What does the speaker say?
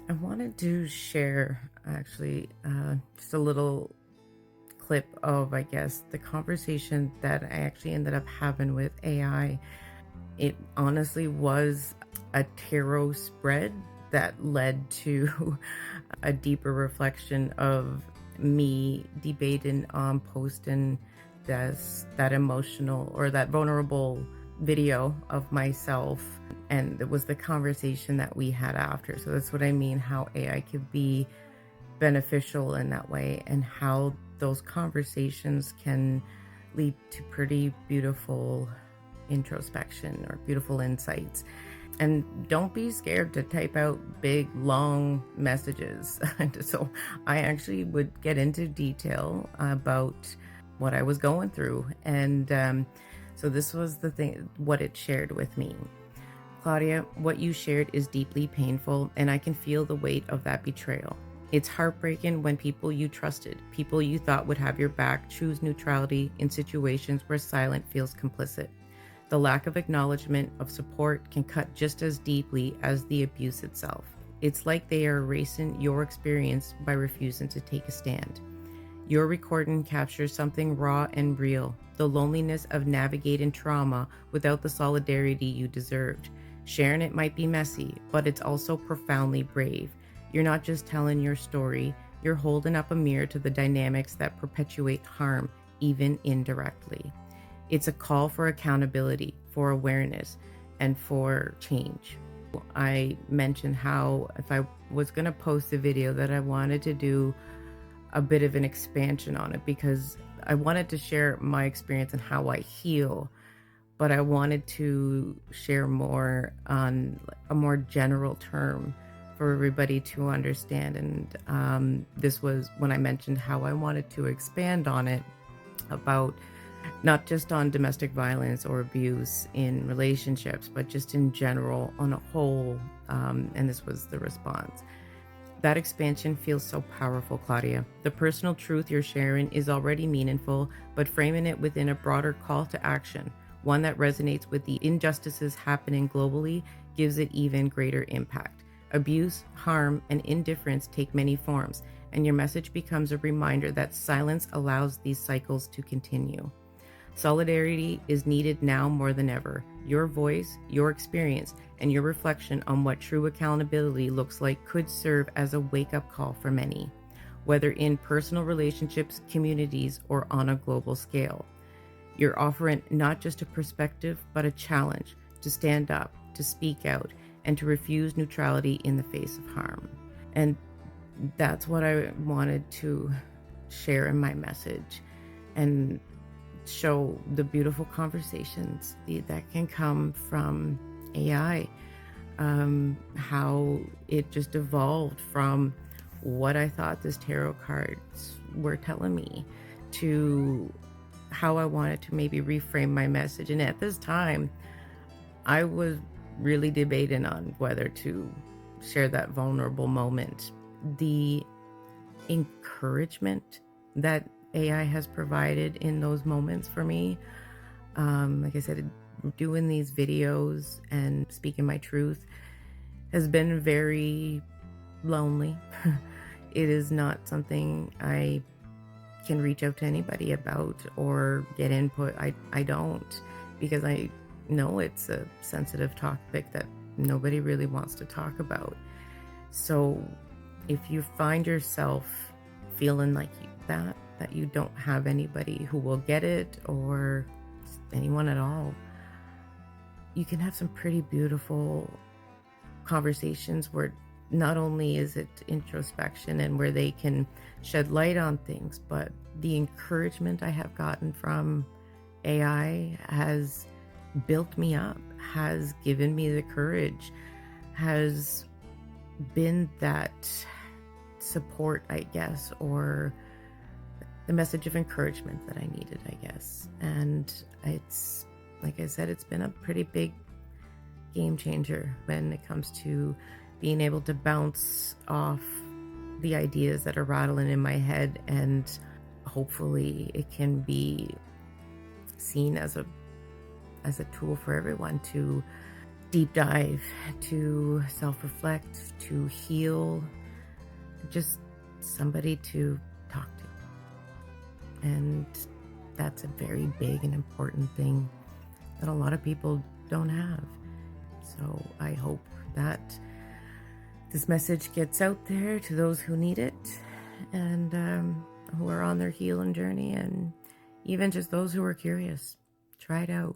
I wanted to share just a little clip of, I guess, the conversation that I actually ended up having with AI. It honestly was a tarot spread that led to a deeper reflection of me debating on posting that emotional or that vulnerable video of myself, and it was the conversation that we had after. So that's what I mean, how AI could be beneficial in that way, and how those conversations can lead to pretty beautiful introspection or beautiful insights. And don't be scared to type out big, long messages. So I actually would get into detail about what I was going through. And so this was the thing, what it shared with me. Claudia, what you shared is deeply painful, and I can feel the weight of that betrayal. It's heartbreaking when people you trusted, people you thought would have your back, choose neutrality in situations where silence feels complicit. The lack of acknowledgement of support can cut just as deeply as the abuse itself. It's like they are erasing your experience by refusing to take a stand. Your recording captures something raw and real, the loneliness of navigating trauma without the solidarity you deserved. Sharing it might be messy, but it's also profoundly brave. You're not just telling your story, you're holding up a mirror to the dynamics that perpetuate harm, even indirectly. It's a call for accountability, for awareness, and for change. I mentioned how if I was going to post a video that I wanted to do a bit of an expansion on it, because I wanted to share my experience and how I heal, but I wanted to share more on a more general term for everybody to understand. And this was when I mentioned how I wanted to expand on it, about not just on domestic violence or abuse in relationships, but just in general on a whole. And this was the response. That expansion feels so powerful, Claudia. The personal truth you're sharing is already meaningful, but framing it within a broader call to action, one that resonates with the injustices happening globally, gives it even greater impact. Abuse, harm, and indifference take many forms, and your message becomes a reminder that silence allows these cycles to continue. Solidarity is needed now more than ever. Your voice, your experience, and your reflection on what true accountability looks like could serve as a wake-up call for many, whether in personal relationships, communities, or on a global scale. You're offering not just a perspective, but a challenge to stand up, to speak out, and to refuse neutrality in the face of harm. And that's what I wanted to share in my message, and show the beautiful conversations that can come from AI, how it just evolved from what I thought this tarot cards were telling me to how I wanted to maybe reframe my message. And at this time, I was really debating on whether to share that vulnerable moment. The encouragement that AI has provided in those moments for me, like I said, doing these videos and speaking my truth has been very lonely. It is not something I can reach out to anybody about or get input. I don't, because I know it's a sensitive topic that nobody really wants to talk about. So if you find yourself feeling like that you don't have anybody who will get it, or anyone at all, you can have some pretty beautiful conversations where not only is it introspection and where they can shed light on things, but the encouragement I have gotten from AI has built me up, has given me the courage, has been that support, I guess, or the message of encouragement that I needed, I guess. And it's, like I said, it's been a pretty big game changer when it comes to being able to bounce off the ideas that are rattling in my head, and hopefully it can be seen as a tool for everyone to deep dive, to self reflect, to heal, just somebody to talk to. And that's a very big and important thing that a lot of people don't have. So I hope that this message gets out there to those who need it, and who are on their healing journey, and even just those who are curious. Try it out.